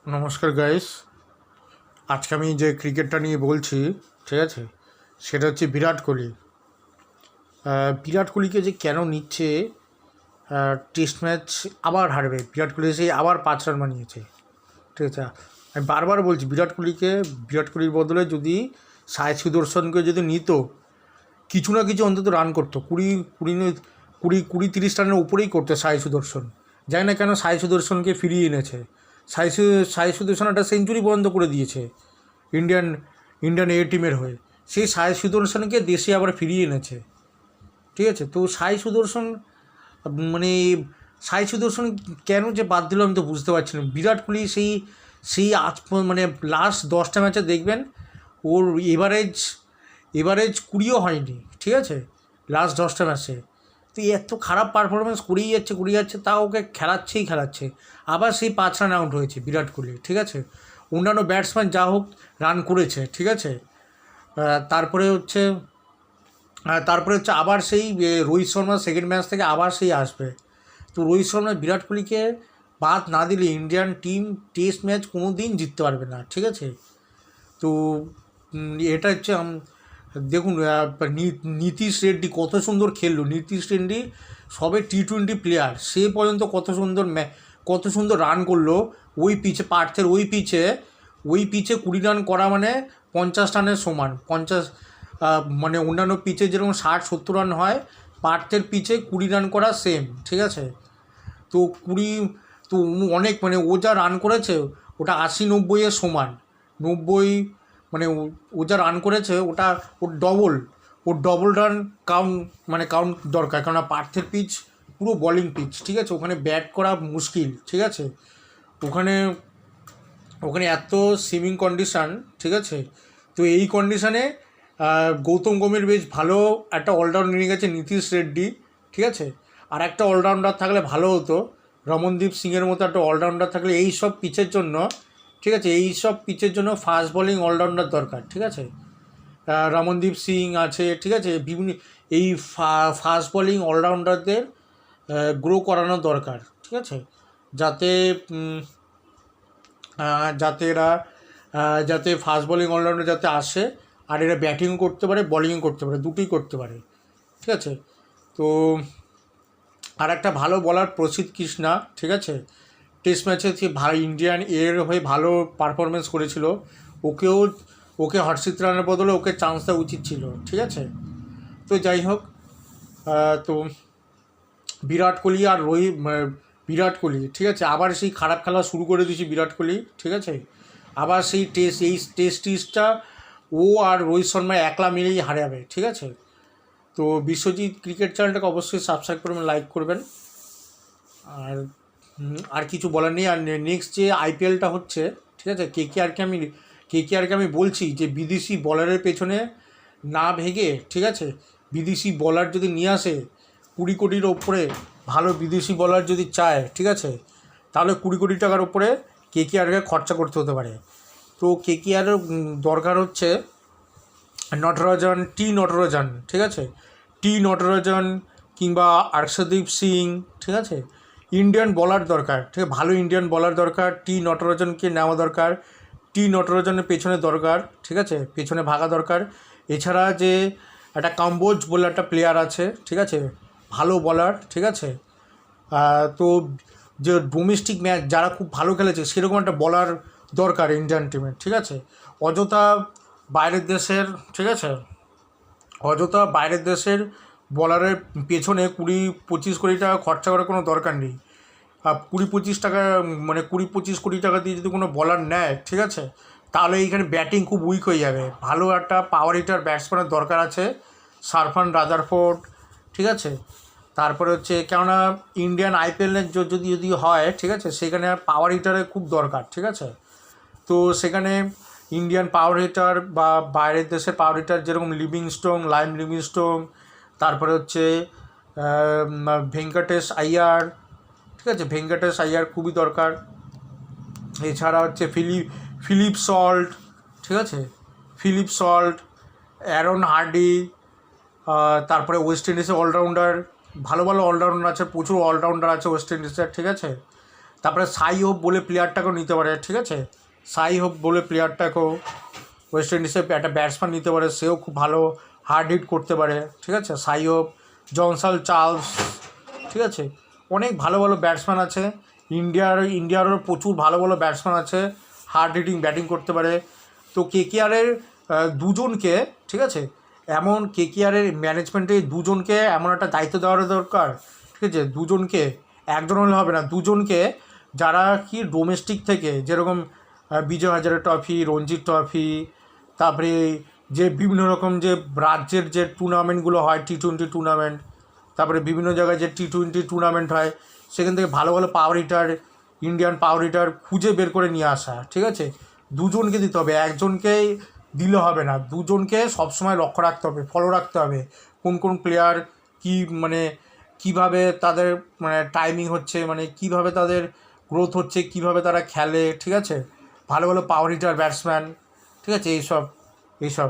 নমস্কার গাইস। আজকে আমি যে ক্রিকেটটা নিয়ে বলছি, ঠিক আছে, সেটা হচ্ছে বিরাট কোহলি। বিরাট কোহলিকে যে কেন নিচ্ছে, টেস্ট ম্যাচ আবার হারবে বিরাট কোহলি, সেই আবার 5 রান বানিয়েছে, ঠিক আছে। আমি বারবার বলছি বিরাট কোহলির বদলে যদি সাই সুদর্শনকে যদি নিত, কিছু না কিছু অন্তত রান করতো, কুড়ি কুড়ি কুড়ি কুড়ি 30 রানের উপরেই করতো সাই সুদর্শন। জানি না কেন সাই সুদর্শনকে ফিরিয়ে এনেছে। সাই সুদর্শন একটা সেঞ্চুরি বন্ধ করে দিয়েছে ইন্ডিয়ান ইন্ডিয়ান টিমের হয়ে। সেই সাই সুদর্শনকে দেশে আবার ফিরিয়ে এনেছে, ঠিক আছে। তো সাই সুদর্শন মানে সাই সুদর্শন কেন যে বাদ দিল আমি তো বুঝতে পারছি না। বিরাট কোহলি সেই সেই আজ মানে লাস্ট 10টা ম্যাচে দেখবেন ওর এভারেজ 20ও হয়নি, ঠিক আছে, লাস্ট 10টা ম্যাচে। তো এত খারাপ পারফরমেন্স করেই যাচ্ছে, তাও ওকে খেলাচ্ছে। আবার সেই 5 রান আউট হয়েছে বিরাট কোহলি, ঠিক আছে। অন্যান্য ব্যাটসম্যান যা হোক রান করেছে, ঠিক আছে। তারপরে হচ্ছে আবার সেই রোহিত শর্মা সেকেন্ড ম্যাচ থেকে আবার সেই আসবে। তো রোহিত শর্মা বিরাট কোহলিকে বাদ না দিলে ইন্ডিয়ান টিম টেস্ট ম্যাচ কোনো দিন জিততে পারবে না, ঠিক আছে। তো এটা হচ্ছে দেখুন, নীতিশ রেড্ডি কত সুন্দর খেললো। নীতিশ রেড্ডি সবে টি-20 প্লেয়ার, সে পর্যন্ত কত সুন্দর রান করলো ওই পিচে, পার্থের ওই পিচে 20 রান করা মানে 50 রানের সমান। মানে অন্যান্য পিচে যেরকম 60-70 রান হয়, পার্থের পিচে 20 রান করা সেম, ঠিক আছে। তো তো অনেক মানে ও যা রান করেছে ওটা 80-90-এর সমান। 90 মানে ও যা রান করেছে ওটা ওর ডবল রান কাউন্ট দরকার, কেননা পার্থের পিচ পুরো বলিং পিচ, ঠিক আছে। ওখানে ব্যাট করা মুশকিল, ঠিক আছে। ওখানে ওখানে এত সুইমিং কন্ডিশান, ঠিক আছে। তো এই কন্ডিশানে গৌতম গম্ভীর বেশ ভালো একটা অলরাউন্ডার নিয়ে গেছে, নীতিশ রেড্ডি, ঠিক আছে। আর একটা অলরাউন্ডার থাকলে ভালো হতো, রমনদীপ সিংয়ের মতো একটা অলরাউন্ডার থাকলে এই সব পিচের জন্য, ঠিক আছে, এই সব পিচের জন্য ফাস্ট বোলিং অলরাউন্ডার দরকার, ঠিক আছে। রমনদীপ সিং আছে, ঠিক আছে। বিভিন্ন এই ফাস্ট বোলিং অলরাউন্ডারদের গ্রো করানো দরকার, ঠিক আছে, যাতে যাতে ফাস্ট বোলিং অলরাউন্ডার যাতে আসে, আর এরা ব্যাটিংও করতে পারে বোলিংও করতে পারে, দুটোই করতে পারে, ঠিক আছে। তো আর একটা ভালো বলার প্রসিদ্ধ কৃষ্ণা, ঠিক আছে, টেস্ট ম্যাচে ভালো ইন্ডিয়ান হয়ে ভালো পারফরমেন্স করেছিল। ওকে হর্ষিত রানের বদলে ওকে চান্স দেওয়া উচিত ছিল, ঠিক আছে। তো যাই হোক, তো বিরাট কোহলি, ঠিক আছে, আবার সেই খারাপ খেলা শুরু করে দিয়েছি বিরাট কোহলি, ঠিক আছে। আবার সেই টেস্টটা ও আর রোহিত শর্মা একলা মিলেই হারাবে, ঠিক আছে। তো বিশ্বজিৎ ক্রিকেট চ্যানেলটাকে অবশ্যই সাবস্ক্রাইব করবেন, লাইক করবেন। আর কিছু বলার নেই। আর নেক্সট যে আইপিএলটা হচ্ছে, ঠিক আছে, কেকেআরকে আমি বলছি যে বিদেশি বলারের পেছনে না ভেগে, ঠিক আছে, বিদেশি বলার যদি নিয়ে আসে 20 কোটির ওপরে, ভালো বিদেশি বলার যদি চায়, ঠিক আছে, তাহলে 20 কোটি টাকার ওপরে কেকেআরকে খরচা করতে হতে পারে। তো কেকেআরের দরকার হচ্ছে নটরাজন, ঠিক আছে, নটরাজন কিংবা আর্শদীপ সিং, ঠিক আছে। ইন্ডিয়ান বলার দরকার, ঠিক আছে, ভালো ইন্ডিয়ান বলার দরকার। নটরাজনকে নেওয়া দরকার, নটরাজনের পেছনে দরকার, ঠিক আছে, পেছনে ভাগা দরকার। এছাড়া যে একটা কাম্বোজ বলে একটা প্লেয়ার আছে, ঠিক আছে, ভালো বলার, ঠিক আছে। তো যে ডোমেস্টিক ম্যাচ যারা খুব ভালো খেলেছে সেরকম একটা বলার দরকার ইন্ডিয়ান টিমের, ঠিক আছে। অযথা বাইরের দেশের, ঠিক আছে, বলারের পেছনে 20-25 কোটি টাকা খরচা করার কোনো দরকার নেই। 20-25 কোটি টাকা দিয়ে যদি কোনো বলার নেয়, ঠিক আছে, তাহলে এইখানে ব্যাটিং খুব উইক হয়ে যাবে। ভালো একটা পাওয়ার হিটার ব্যাটসম্যানের দরকার আছে, সারফান রাদারফোর্ড, ঠিক আছে। তারপরে হচ্ছে কেননা ইন্ডিয়ান আইপিএলের যদি হয়, ঠিক আছে, সেখানে পাওয়ার হিটারের খুব দরকার, ঠিক আছে। তো সেখানে ইন্ডিয়ান পাওয়ার হিটার বা বাইরের দেশের পাওয়ার হিটার যেরকম লাইম লিভিংস্টোন, তারপরে হচ্ছে ভেঙ্কটেশ আইয়ার, ঠিক আছে, ভেঙ্কটেশ আইয়ার খুবই দরকার। এছাড়া হচ্ছে ফিলিপ সল্ট, ঠিক আছে, অ্যারন হার্ডি, তারপরে ওয়েস্ট ইন্ডিজের অলরাউন্ডার, ভালো অলরাউন্ডার আছে, প্রচুর অলরাউন্ডার আছে ওয়েস্ট ইন্ডিজের, ঠিক আছে। তারপরে সাই হোপ বলে প্লেয়ারটাকেও নিতে পারে, ঠিক আছে, সাই হোপ বলে প্লেয়ারটাকেও ওয়েস্ট ইন্ডিজের একটা ব্যাটসম্যান নিতে পারে, সেও খুব ভালো হার্ড হিট করতে পারে, ঠিক আছে, সাই হোপ, জনসন চার্লস, ঠিক আছে, অনেক ভালো ভালো ব্যাটসম্যান আছে ইন্ডিয়ারও প্রচুর ভালো ভালো ব্যাটসম্যান আছে, হার্ড হিটিং ব্যাটিং করতে পারে। তো কেকেআরের দুজনকে, ঠিক আছে, এমন কেকেআরের ম্যানেজমেন্টে দুজনকে এমন একটা দায়িত্ব দেওয়ার দরকার, ঠিক আছে, দুজনকে, একজন হলে হবে না, দুজনকে, যারা কি ডোমেস্টিক থেকে, যেরকম বিজয় হাজারে ট্রফি, রঞ্জি ট্রফি, তারপরে যে বিভিন্ন রকম যে রাজ্যের যে টুর্নামেন্টগুলো হয়, টি-20 টুর্নামেন্ট, তারপরে বিভিন্ন জায়গায় যে টি-20 টুর্নামেন্ট হয়, সেখান থেকে ভালো ভালো power hitter, Indian power hitter খুঁজে বের করে নিয়ে আসা, ঠিক আছে, দুজনকে দিতে হবে, একজনকেই দিলে হবে না, দুজনকে সবসময় লক্ষ্য রাখতে হবে, ফলো রাখতে হবে, কোন কোন প্লেয়ার কী মানে কীভাবে তাদের মানে টাইমিং হচ্ছে, মানে কীভাবে তাদের গ্রোথ হচ্ছে, কীভাবে তারা খেলে, ঠিক আছে, ভালো ভালো পাওয়ার হিটার ব্যাটসম্যান, ঠিক আছে, এইসব